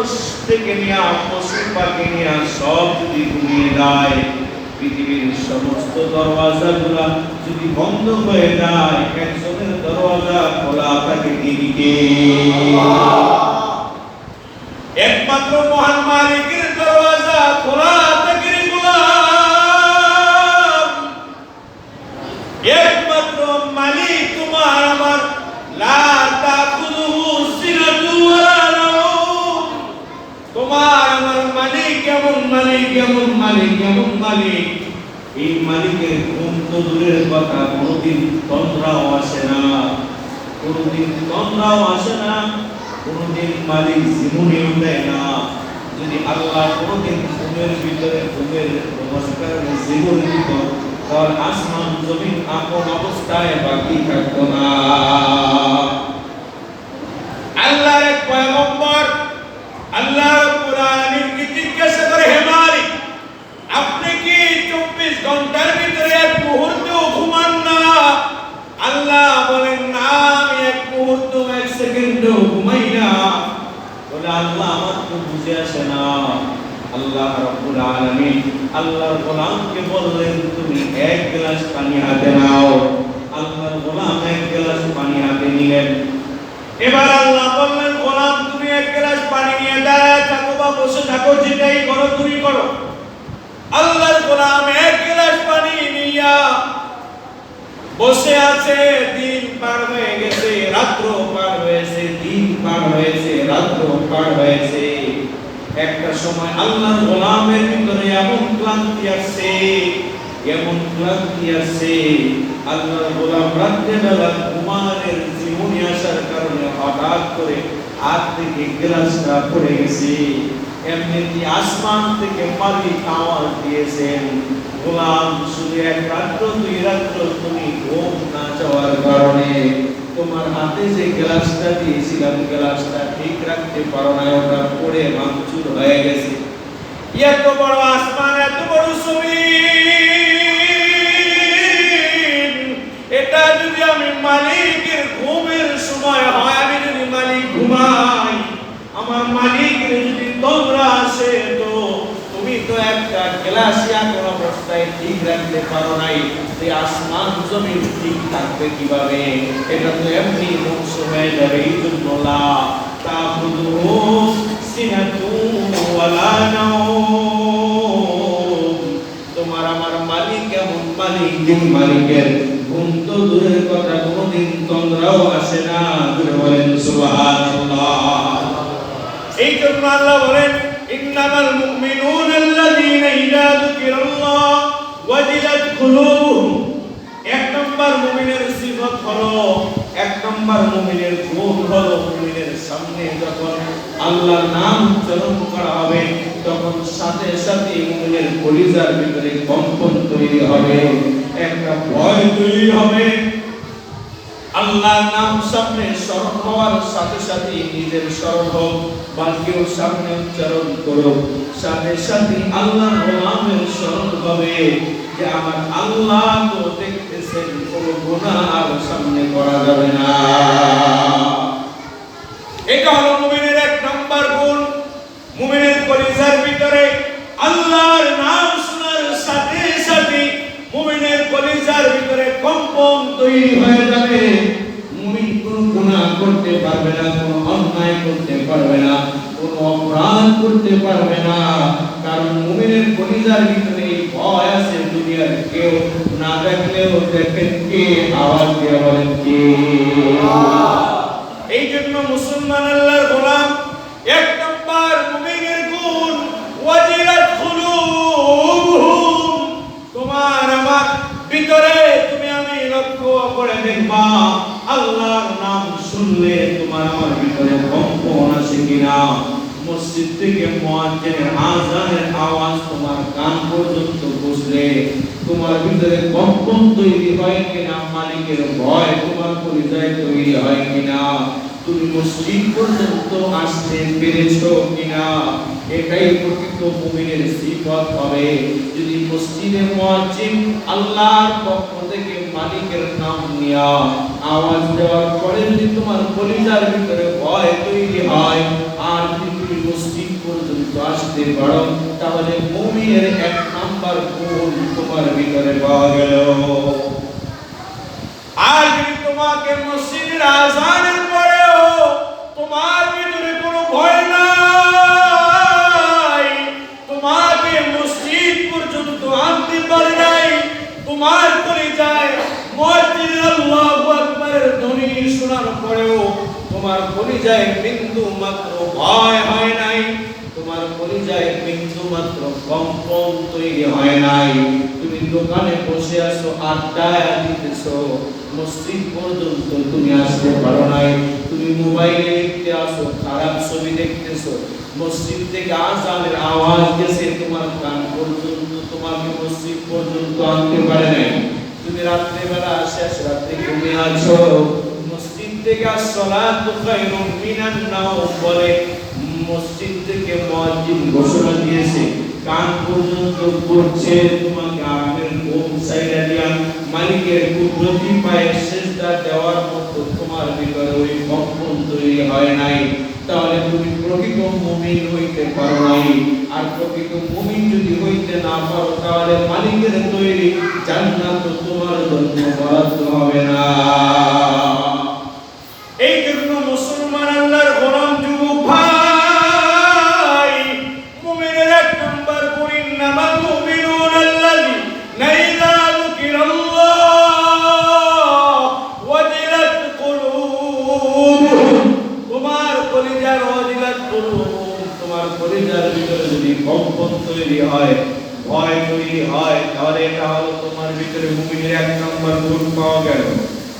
মানুষ থেকে নিয়ে পশু পাখি নিয়ে সব যদি ঘুমিয়ে যায়, পৃথিবীর সমস্ত দরওয়াজাগুলো যদি বন্ধ হয়ে যায়, একজনের দরওয়াজা খোলা থাকে, তিনি কে? একমাত্র মহান মালিকের দরওয়াজা খোলা থাকে রে গোলাম। একমাত্র মালিক তোমার আমার, লা তাখুযুহু সিনাতুন ওয়ালা নাওম। তোমার আমার মালিক এমন মালিক, এমন মালিক, এমন মালিক, এই মালিকের ঘুম তো দূরের কথা, কোনদিন তন্দ্রাও আসে না, কোনদিন তন্দ্রাও আসে না, কোনদিন মালিক জীবনেও দেয় না। যদি আল্লাহ কোনদিন ঘুমের ভিতরে ঘুমের নমস্কার জীবন দিত, তাহলে আসমান জমিন আপন অবস্থায় বাকি থাকতো না। আল্লাহর এক পয়গম্বর আল্লাহ রাব্বুল আলামিনকে জিজ্ঞাসা করে, হে মালিক, আপনি কি 24 ঘন্টার ভিতরে এক মুহূর্তও ঘুমান না? আল্লাহ বলেন, না, আমি এক মুহূর্ত, এক সেকেন্ডও ঘুমাই না। বলে, আল্লাহ আমার তো বুঝে আসে না। আল্লাহ রাব্বুল আলামিন আল্লাহর গোলামকে বললেন, তুমি এক গ্লাস পানি হাতে নাও। আল্লাহর গোলাম এক গ্লাস পানি হাতে নিলেন। এবার আল্লাহ বললেন, গোলাম তুমি এক গ্লাস পানি নিয়ে দাঁড়ায় থাকো বা বসে থাকো, যেটাই করো তুমি করো। আল্লাহর গোলাম এক গ্লাস পানি নিয়া বসে আছে। দিন পার হয়ে গেছে, রাত্র পার হয়েছে, দিন পার হয়েছে, রাত্র পার হয়েছে। একটা সময় আল্লাহর গোলামের ভিতরে এমন ক্লান্তি আসছে, এমন ক্লান্তি আসছে, আল্লাহর গোলাম রাত্রে বেলা ঘুমানোর জীবনী আসার কারণে হঠাৎ করে হাত থেকে গ্লাসটা পড়ে গেছে। এমনি আসমান থেকে মালিক আওয়াজ দিয়েছেন, গোলাম শুধু এক রাত্র দুই রাত্র তুমি ঘুম না যাওয়ার কারণে তোমার হাতে যে গ্লাসটা দিয়েছিলাম, গ্লাসটা ঠিক রাখতে পারো না, ওটা পড়ে ভাঙচুর হয়ে গেছে। এত বড় আসমান, এত বড় জমিন, এটা যদি আমি মালিকের ঘুমের সময় হয়, আমি যদি মালিক ঘুমাই, আমার মালিকের যদি তন্দ্রা আসে, তো তুমি তো একটা গ্লাস কোন অবস্থায় ঠিক রাখতে পারো নাই, এই আসমান জমিন ঠিক থাকবে কিভাবে? এটা তো এমনি ধ্বংস হয়ে যাবে। এই জন্য লা তাখুযুহু সিনাতুন ওয়ালা নাওম। তোমার আমার মালিক এমন মালিক, যে মালিকের ঘুম তো দূরের কথা, কোনদিন তন্দ্রাও আসে না। বলেন সুবহানাল্লাহ। এই জন্য আল্লাহ বলেন, ইন্নামাল মুমিনুনা আল্লাযীনা ইযা যুকিরাল্লাহ ওয়াজিলাত কুলুবুহুম। এক নম্বর মুমিনের সিফত হলো, এক নম্বর মুমিনের গুণ হলো, মুমিনের সামনে যখন আল্লাহর নাম উচ্চারণ করা হবে, তখন সাথে সাথে মুমিনের কলিজার ভিতরে কম্পন তৈরি হবে, একটা ভয় তৈরি হবে। আল্লাহর নাম সামনে স্মরণ হওয়ার সাথে সাথে নিজের স্মরণ হোক, বা কেউ সামনে উচ্চারণ করো, সাথে সাথে আল্লাহর নামের স্মরণ হবে যে আমার আল্লাহ তো দেখতেছেন, কোনো গুনাহ আর সামনে করা যাবে না। এটা হলো মুমিনের এক নম্বর গুণ। মুমিনের কলিজার ভিতরে আল্লাহর নাম শোনার সাথে সাথে মুমিনের কলিজার ভিতরে কম্পন তৈরি হয়ে যাবে। মুমিন কোনো গুনাহ করতে পারবে না, কোনো অন্যায় করতে পারবে না, কোনো অপরাধ করতে পারবে না, কারণ মুমিনের কলিজার ভিতরে ভয় আছে। দুনিয়ার কেউ না দেখলেও দেখেন কে, আওয়াজ দিয়ে বলেন কে। এই জন্য মুসলমান আল্লাহর গোলাম, এক নম্বর মুমিনের গুণ ওয়াজিলাত কুলুবুহুম। তোমার আমার ভিতরে তুমি আমি লক্ষ্য করে দেখবা, আল্লাহর নাম শুনলে তোমার আমার ভিতরে কম্পন আসে কিনা। মসজিদ থেকে মুয়াজ্জিনের আযানের আওয়াজ তোমার কান পর্যন্ত পৌঁছলে তোমার ভিতরে কম্পন তৈরি হয় কিনা, মালিকের ভয় তোমার পরিচয় তৈরি হয় কিনা। তুমি মসজিদ পর্যন্ত আসতে পেরেছো কিনা, এটাই প্রকৃত মুমিনের সিফত হবে। যদি মসজিদে মুয়াজ্জিন আল্লাহর পক্ষ থেকে মালিকের নাম নিয়া আওয়াজ দেওয়ার পরে যদি তোমার কলিজার ভিতরে ভয় তৈরি হয়, আর যদি তুমি মসজিদ পর্যন্ত আসতে পারো, তাহলে মুমিনের এক নাম্বার গুণ তোমার ভিতরে পাওয়া গেল। আর যদি তোমাকে মসজিদের আযানের পরেও তোমার ভিতরে কোনো ভয় নাই, তোমাকে মসজিদ পর্যন্ত আনতে পারে নাই, তোমার কলিজায় মুয়াজ্জিন আল্লাহু আকবারের ধ্বনি শোনার পরেও তোমার কলিজায় বিন্দু মাত্র ভয় হয় নাই, তোমার কলিজায় বিন্দু মাত্র কম্পন তৈরি হয় নাই, তুমি দোকানে বসে আছো, আড্ডা দিতেছো, মসজিদ পর্যন্ত তুমি আসতে পারো নাই, তুমি মোবাইলে দেখতে আসো, খারাপ ছবি দেখতেছো, মসজিদ থেকে আযানের আওয়াজ গেছে তোমার কান পর্যন্ত, তোমাকে মসজিদ পর্যন্ত আনতে পারে নাই, তুমি রাত্রে বেলা শেষ রাতে ঘুমিয়ে আছো, মসজিদ থেকে আসসালাতু খায়রুম মিনান নাওম বলে মসজিদ থেকে মুয়াজ্জিন ঘোষণা দিয়েছে, কান পর্যন্ত পড়ছে, তোমাকে আরামের ঘুম ছাইড়া দিয়া মালিকের কুদরতি পায়ে সিজদা দেওয়ার মতো তোমার ভিতরে ওই কম্পন তৈরি হয় নাই, তাহলে তুমি প্রকৃত মুমিন হইতে পারো নাই। আর প্রকৃত মুমিন যদি হইতে না পারো, তাহলে মালিকের তৈরি জান্নাত তোমার জন্য বরাদ্দ হবে না। এই জন্য মুসলমান আল্লাহর গোলাম যুবক ভাই, মুমিনের এক নাম্বার গুণ ইন্নামাল মুমিনুনা আল্লাযীনা ইযা যুকিরাল্লাহ ওয়াজিলাত কুলুবুহুম, তোমার কলিজার ওয়াজিলাত কুলুবুহুম, তোমার কলিজার ভিতরে যদি কম্পন তৈরি হয়, ভয় তৈরি হয়, তাহলে এটা হলো তোমার ভিতরে মুমিনের এক নাম্বার গুণ পাওয়া গেল।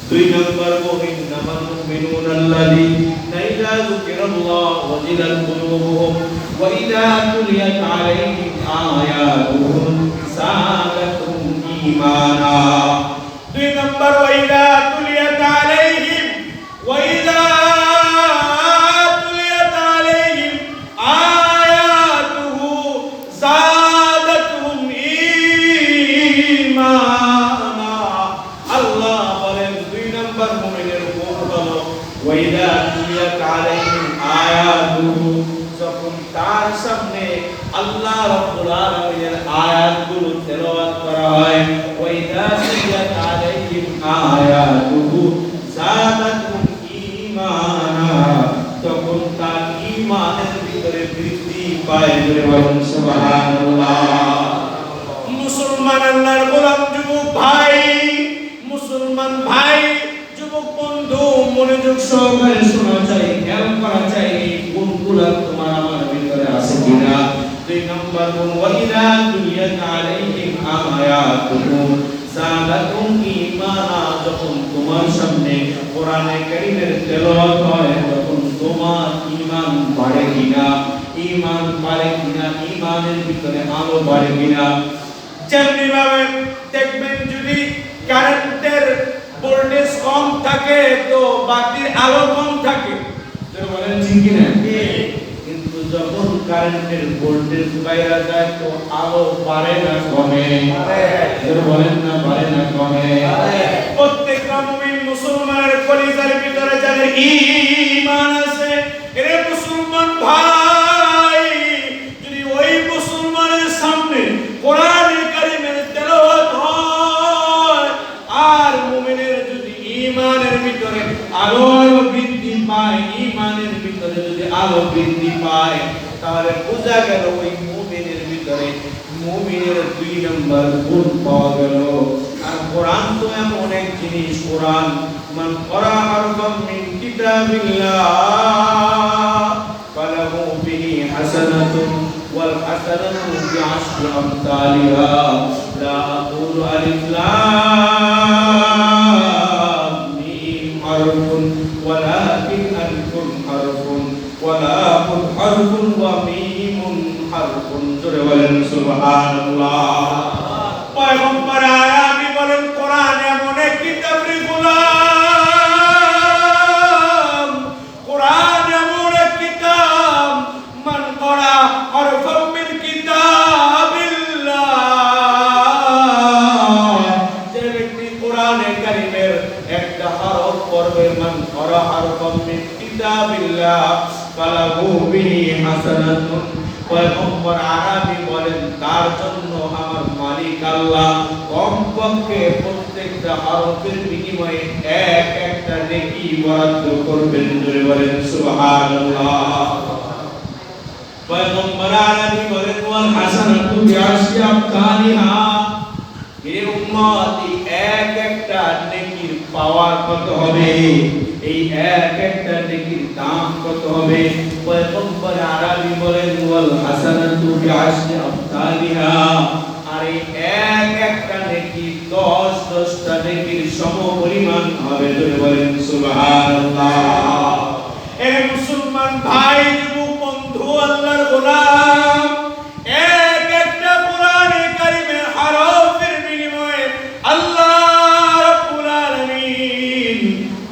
দুই নম্বর গুণ ইন্নামাল মুমিনুনা আল্লাযীনা ইযা যুকিরাল্লাহু ওয়াজিলাত কুলুবুহুম ওয়া ইযা তুলিয়াত আলাইহিম আয়াতুহু যাদাতুহুম ঈমানা। দুই নম্বর ওয়া ইযা তুলিয়াত আলাইহিম ওয়া ইযা তুলিয়াত আলাইহিম আয়াতুহু যাদাতুহুম ঈমানা। আল্লাহ বলেন দুই নম্বর মুমিনের গুণ হলো ওয়া ইযা তুলিয়াত আলাইহিম আয়াতুহু, যখন তার সামনে আল্লাহ রাব্বুল আলামিনের আয়াতগুলো তেলাওয়াত করা হয়, ওয়া ইযা তুলিয়াত আলাইহিম আয়াতুহু যাদাতুহুম ঈমানা, তখন তার ঈমানের ভিতরে বৃদ্ধি পায়। বলে বলুন সুবহানাল্লাহ। মুসলমান আল্লাহর গোলাম যুবক ভাই, মুসলমান ভাই, যুবক বন্ধু, মনোযোগ সহকারে শোনা চাই, খেয়াল করা চাই, এই গুণগুলো তোমার আমার ভিতরে আছে কিনা। দুই নম্বর গুণ ওয়া ইযা তুলিয়াত আলাইহিম আয়াতুহু যাদাতুহুম ঈমানা, যখন তোমার সামনে কোরআনে কারীমের তেলাওয়াত হয়, তখন তোমার ঈমান বাড়ে কিনা, ঈমান বাড়ে কিনা, ঈমানের ভিতরে আলো বাড়ে কিনা। যেমনি ভাবে দেখবেন যদি কারেন্টের ভোল্টেজ কম থাকে তো বাতির আলো কম থাকে, বলেন ঠিক কি না? কিন্তু যখন কারেন্টের ভোল্টেজ বাইরে যায় তো আলো বাড়ে না কমে? বলেন না, বাড়ে না কমে? প্রত্যেকটা মুমিন মুসলমানের কলিজার ভিতরে যাদের ঈমান আছে, এরে মুসলমান ভাই, যদি ওই মুসলমানের সামনে কোরআনে কারীমের তেলাওয়াত হয়, আর মুমিনের যদি ঈমানের ভিতরে আলো বৃদ্ধি পায়, ঈমানের ভিতরে যদি আলো বৃদ্ধি পায়, তাহলে বোঝা গেল ওই মুমিনের ভিতরে মুমিনের দুই নম্বর গুণ পাওয়া গেল। আর কোরআন তো এমন এক জিনিস, কোরআন মান ক্বারা হারফাম মিন কিতাবিল্লাহ ফালাহু বিহি হাসানাতুন ওয়াল হাসানাতু বিআশরি আমসালিহা লা আকুলু আলিফ লাম মিম হারফুন ওয়ালাকিন আলিফুন হারফুন ওয়া লামুন হারফুন ওয়া মিমুন হারফুন। জোরে বলেন সুবহানাল্লাহ। পয়গম্বর আরবি বলেন কোরআন এমন এক কিতাব রে গোলাম, হাসানাতুন। পয়গম্বর আরাবী বলেন তার জন্য আমার মালিক আল্লাহ কমপক্ষে প্রত্যেকটা হরফের বিনিময়ে এক একটা নেকি বরাদ্দ করবেন। জোরে বলেন সুবহানাল্লাহ। পয়গম্বর আরাবী বলেন ওয়াল হাসানাতু বিআশরি আমসালিহা। হে উম্মত, এক একটা নেকির পাওয়ার কত হবে, এই এক একটা নেকির দাম কত হবে? পয়গম্বর আরাবী বলেন ওয়াল হাসানাতু বিআশরি আমসালিহা। আর এই এক একটা নেকি 10টা নেকির সমপরিমাণ হবে। জোরে বলেন সুবহানাল্লাহ। এ মুসলমান ভাই, যুবক বন্ধু, আল্লাহর গোলাম, এক একটা কোরআনে কারীমের হরফের বিনিময়ে আল্লাহ রাব্বুল আলামিন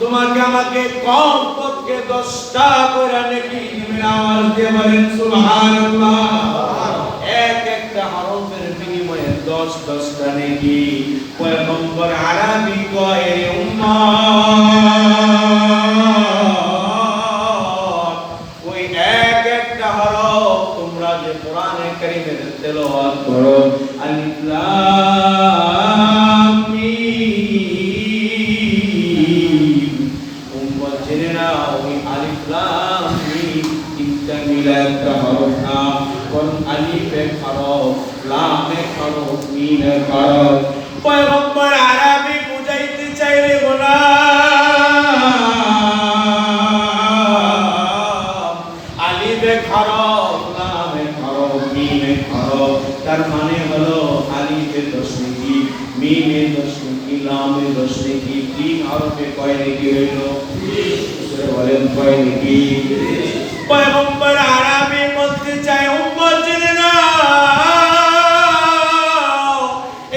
তোমাকে আমাকে কমপক্ষে 10টা করে নেকি দিবেন। আওয়াজ দিয়ে বলেন সুবহানাল্লাহ। এক একটা হরফের বিনিময়ে 10টা নেকি। পয়গম্বর আরাবী কয় রে উম্মত, ওই এক একটা হরফ তোমরা যে কোরআনে কারীমের তেলাওয়াত করো, আলিফ লাম মিম, উম্মত জেনে নাও ওই আলিফ লাম মিম তিনটা মিলে একটা হরফ না, বরং আলিফ এক হরফ, লাম এক হরফ, মিম এক হরফ। পয়গম্বর আরাবী বুঝাইতে চাইলে গোলাম, আলিফ এক হরফ, লাম এক হরফ, মিম এক হরফ। তার মানে হলো আলিফে 10 নেকি, মিমে 10 নেকি, লামে 10 নেকি, 3 হরফে কয় নেকি হইল? 20। বলেন কয় নেকি? পয়গম্বর আরাবী বলতে চায় উম্মত জেনে নাও,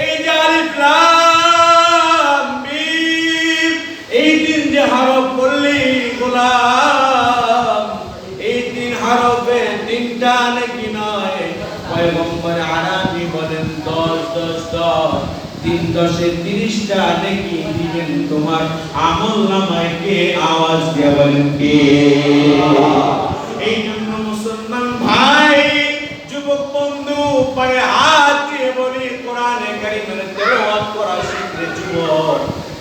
এই যে আলিফ লাম মিম, এই 3 যে হরফ বললি গোলাম, এই 3 হরফে 3টা নাকি নয়। পয়গম্বর আরাবী বলেন 10 10 10, 3 10 30টা নাকি দিবেন তোমার আমলনামায়। কে? আওয়াজ দিয়ে বলেন কে? এই জন্য মুসলমান ভাই, যুবক বন্ধু, পায়ে হাত দিয়ে বলি কোরআনে কারীমের তেলাওয়াত করা শিখলে যুবক।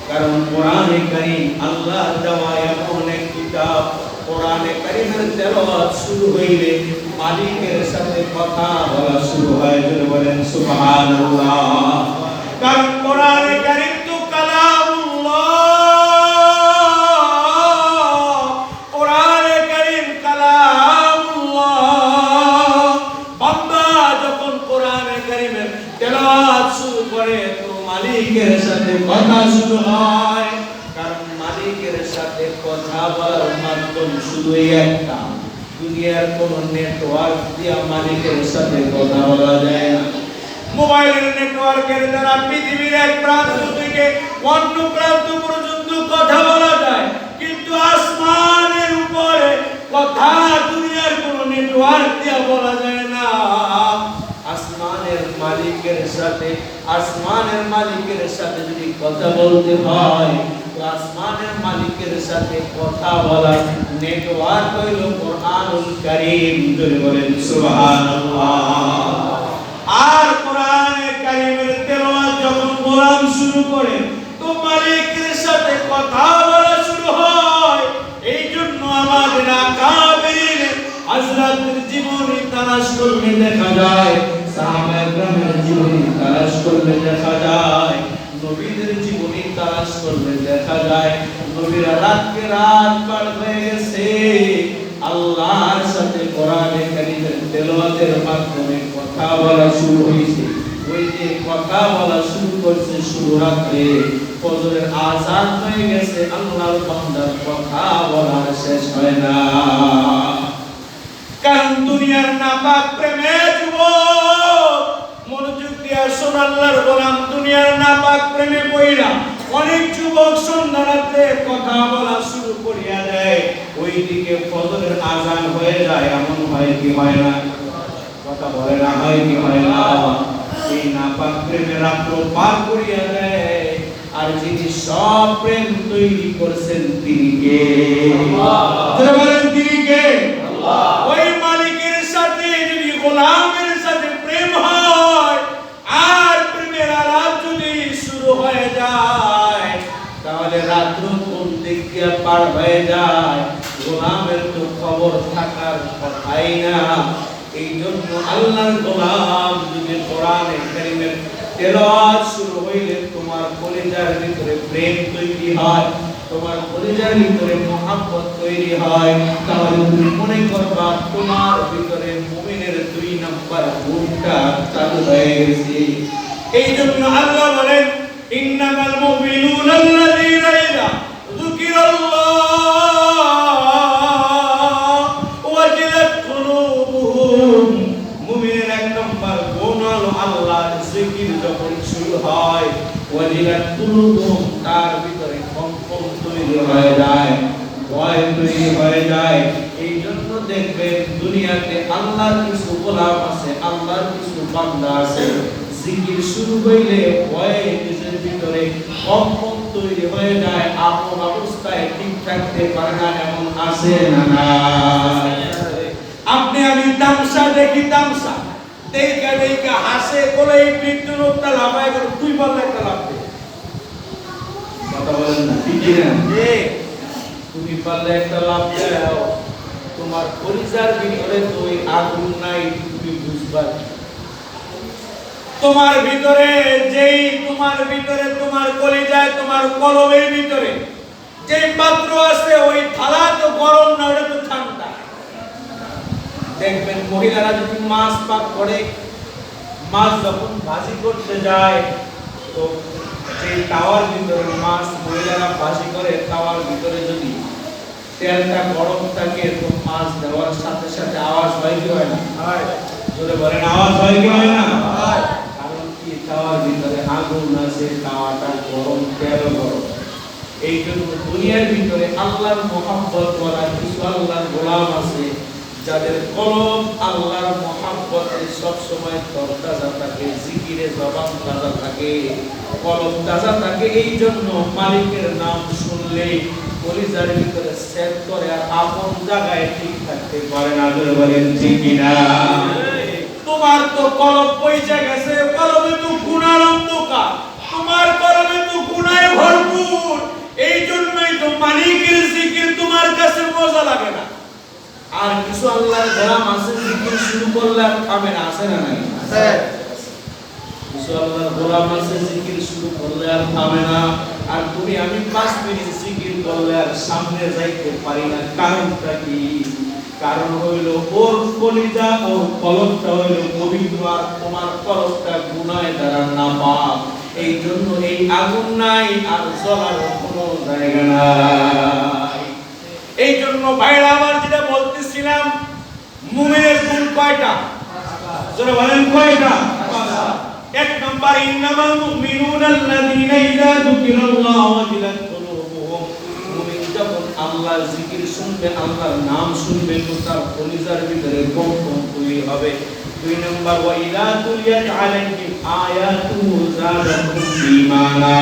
কারণ কোরআনে কারীম আল্লাহর দেওয়া এমন এক কিতাব, কোরআনে কারীমের তেলাওয়াত শুরু হইলে মালিকের সাথে কথা বলা শুরু হয়। জোরে বলেন সুবহানাল্লাহ। কারণ কোরআনে কারীম তো কালামুল্লাহ, কোরআনে কারীম কালামুল্লাহ। বান্দা যখন কোরআনে কারীমের তেলাওয়াত শুরু করে তো মালিকের সাথে কথা শুরু হয়। কারণ মালিকের সাথে কথা বলার মাধ্যম শুধু একটা, দুনিয়ার কোন নেটওয়ার্ক দিয়ে মালিকের সাথে কথা বলা যায় না। মোবাইলের নেটওয়ার্কের দ্বারা পৃথিবীর এক প্রান্ত থেকে অন্য প্রান্ত পর্যন্ত কথা বলা যায়, কিন্তু আসমানের উপরে কথা দুনিয়ার কোন নেটওয়ার্ক দিয়ে বলা যায় না। আসমানের মালিকের সাথে যদি কথা বলতে হয়, তো আসমানের মালিকের সাথে কথা বলার নেটওয়ার্ক হইল কোরআনুল কারীম। জোরে বলেন সুবহানাল্লাহ। আর কোরআনে কারীমের তেলাওয়াত যখন কোরআন শুরু করে তো মালিকের সাথে কথা বলা শুরু হয়। এই জন্য আমাদের আকাবির হযরতের জীবনী তালাশ করলে দেখা যায়, সাহাবায়ে কেরামের জীবনী তালাশ করলে দেখা যায়, নবীদের জীবনী তালাশ করলে দেখা যায়, নবীরা রাতকে রাত পার হয়ে গেছে আল্লাহর সাথে কোরআনে কারীমের তেলাওয়াতের মাধ্যমে কথা বলা শুরু হয়েছে। ওই যে কথা বলা শুরু করছে শুরু রাতে, ফজরের আযান হয়ে গেছে, আল্লাহর বান্দার কথা বলা শেষ হয় না। কারণ দুনিয়ার নাপাক প্রেমে যুবক মনোযোগ দিয়ে শোন, আল্লাহর গোলাম, দুনিয়ার নাপাক প্রেমে পইড়া অনেক যুবক সন্ধ্যা রাতে কথা বলা শুরু করিয়া দেয়। ওইদিকে ফজরের আযান হয়ে যায়, এমন হয় কি হয় না? কথা বলে না, হয় কি হয় না? এই নাপাক প্রেমে রাত্র পার করিয়া দেয়। আর যিনি সব প্রেম তৈরি করেছেন তিনি কে? আল্লাহ। বলেন তিনি কে? আল্লাহ। ওই মালিকের সাথে গোলামের সাথে প্রেম হয় আর প্রেমের আলাপ যদি শুরু হয়ে যায় তাহলে রাত্র কোন দিক দিয়ে পার হয়ে যায় গোলামের তো খবর থাকার কথাই না। এই জন্য আল্লাহর গোলাম যদি কোরআনে কারীমের তেলাওয়াত শুরু হইলে তোমার কলিজার ভিতরে প্রেম তৈরি হয়, তোমার কলিজার ভিতরে মহব্বত তৈরি হয়, তাহলে তুমি মনে করবা তোমার ভিতরে মুমিনের 2 নাম্বার গুণটা চালু হয়ে গেছে। এই জন্য আল্লাহ বলেন ইন্নামাল মুমিনুনা আল্লাযীনা ইযা যুকিরাল্লাহু ওয়াজিলাত কুলুবুহুম। মুমিনের 1 নাম্বার গুণ হলো আল্লাহর জিকির যখন শুরু হয় ওয়াজিলাত কুলুবুহুম, তার ভিতরে কম্পন তৈরি হয়ে যায়, ভয় তৈরি হয়ে যায়। এই জন্য দেখবেন দুনিয়াতে আল্লাহর কিছু গোলাম আছে, আল্লাহর কিছু বান্দা আছে, জিকির শুরু হইলে ভয়ে নিজের ভিতরে কম্পন তৈরি হয়ে যায়, আপন অবস্থায় ঠিক থাকতে পারে না, এমন আছে না না? আপনি আমি তামসা দেখি, তামসা দেখা দেখা হাসে বলে এই বৃদ্ধ লোকটা লাফায় করে 2 বললে একটা লাফে, কথা বলেন না ঠিক না? তুমি পারলে একটা লাভ দাও, তোমার কলিজার ভিতরে তো ওই আগুন নাই, তুমি বুঝবা তোমার ভিতরে যেই তোমার ভিতরে তোমার কলিজায় তোমার কলবের ভিতরে যেই পাত্র আছে ওই থালা তো গরম না, ওটা তো ঠান্ডা। দেখবেন মহিলারা যদি মাছ পাক করে, মাছ যখন ভাজি করতে যায় তো সেই তাওয়ার ভিতরে মাছ মহিলারা ভাজি করে, তাওয়ার ভিতরে যদি তেলটা গরম থাকে তো মাছ দেওয়ার সাথে সাথে আওয়াজ হয় কি হয় না? হয়। জোরে বলেন আওয়াজ হয় কি হয় না? হয়। কারণ কি তাওয়ার ভিতরে আগুন আছে, তাওয়াটা গরম, তেল গরম। এই জন্য দুনিয়ার ভিতরে আল্লাহর মহব্বত করা কিছু আল্লাহর গোলাম আছে যাদের কলব আল্লাহর মহব্বতে সব সময় তরতাজা থাকে, জিকিরে জবান তাজা থাকে, কলব তাজা থাকে। এই জন্য মালিকের নাম শুনলে কলিজার ভিতরে সেট করে আর আপন জায়গায় ঠিক থাকতে পারে না। বলেন ঠিক কিনা? তোমার তো কলব পয়সা গেছে, কলবে তো গুনার অন্ধকার, তোমার কলবে তো গুনায় ভরপুর। এই জন্যই তো মালিকের জিকির তোমার কাছে মজা লাগে না। আর কিছু আল্লাহর গোলাম আছে জিকির শুরু করলে আর থামে না, আছে না নাই? আছে। কিছু আল্লাহর গোলাম আছে জিকির শুরু করলে আর থামে না। আর তুমি আমি 5 মিনিট জিকির করলে আর সামনে যাইতে পারি না। কারণটা কি? কারণ হইল ওর কলিজা, ওর কলবটা হইল পবিত্র আর তোমার কলবটা গুনাহে দ্বারা নাপাক। এই জন্য এই আগুন নাই আর জ্বলার কোনো জায়গা নাই। এই জন্য ভাইরা আমার যেটা বলতেছিলাম, মুমিনের গুণ কয়টা? যারা বলেন কয়টা? 1 নাম্বার ইন্নামাল মুমিনুনা আল্লাযীনা ইযা যুকিরাল্লাহু ওয়াজিলাত কুলুবুহুম। মুমিন যখন আল্লাহর জিকির শুনবে, আল্লাহর নাম শুনবে তো তার কলিজার ভিতরে কম্পন তৈরি হবে। 2 নাম্বার ওয়া ইযা তুলিয়াত আলাইহিম আয়াতুহু যাদাতুহুম ঈমানা।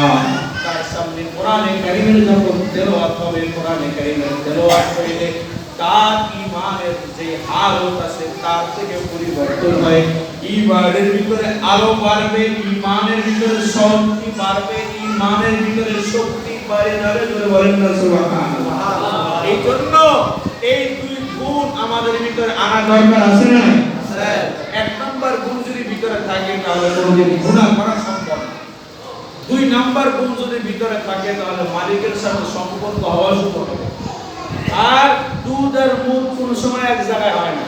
তার সামনে কোরআনে কারীমের যখন তেলাওয়াত হবে, কোরআনে কারীমের তেলাওয়াত হইলে তার ঈমানের যে হালত আছে তার থেকে পরিবর্তন হয়। ঈমানের ভিতরে আলো বাড়বে, ঈমানের ভিতরে শক্তি বাড়বে, ঈমানের ভিতরে শক্তি বাড়ে যাবে। জোরে বলেন না সুবহানাল্লাহ। এই জন্য এই 2 গুণ আমাদের ভিতরে আনা দরকার আছে না? আছে। 1 নাম্বার গুণ যদি ভিতরে থাকে তাহলে কোনদিন গুনাহ করা সম্ভব না। 2 নাম্বার গুণ যদি ভিতরে থাকে তাহলে মালিকের সাথে সম্পর্ক হওয়া শুরু হবে। আর দুধ আর মুদ কোনো সময় এক জায়গায় হয় না।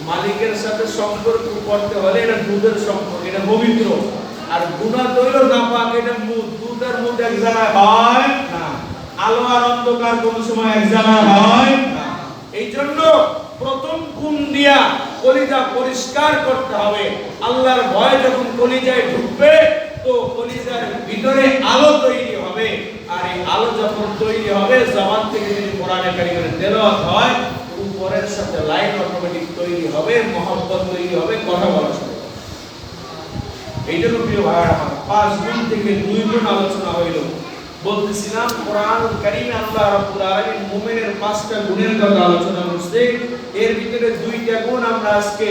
মালিকের সাথে সম্পর্ক করতে হলে এটা দুধের সম্পর্ক, এটা পবিত্র। আর গুনাহ তৈল না পাক, এটা মুদ। দুধ আর মুদ এক জায়গায় হয় না। আলো আর অন্ধকার কোনো সময় এক জায়গায় হয় না। এই জন্য প্রথম গুণ দিয়া কলিজা পরিষ্কার করতে হবে। আল্লাহর ভয় যখন কলিজায় ঢুকবে তো কলিজার ভিতরে আলো তৈরি হবে। আর এই আলো যখন তৈরি হবে, জবান থেকে যদি কোরআনে কারীমের তেলাওয়াত হয়, উপরের সাথে লাইন অটোমেটিক তৈরি হবে, মহব্বত তৈরি হবে, কথা বলা শুরু হবে। এই জন্য প্রিয় ভাইরা আমার 5 গুণ থেকে 2 গুণ আলোচনা হইল। বলতেছিলাম কোরআনুল কারীমে আল্লাহ রাব্বুল আলামিন মুমিনের 5টা গুণের কথা আলোচনা করছে। এর ভিতরে 2টা গুণ আমরা আজকে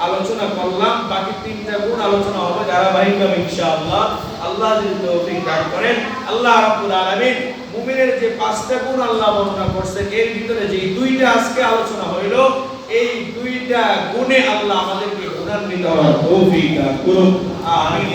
আলোচনা করলাম, বাকি 3টা গুণ আলোচনা হবে ধারাবাহিকভাবে ইনশাআল্লাহ। আল্লাহ যদি তৌফিক দান করেন। আল্লাহ রাব্বুল আলামিন মুমিনের যে 5টা গুণ আল্লাহ বর্ণনা করছে, এর ভিতরে যে 2টা আজকে আলোচনা হইল, এই 2টা গুণে আল্লাহ আমাদেরকে গুণান্বিত হওয়ার তৌফিক দান করুন। আমিন।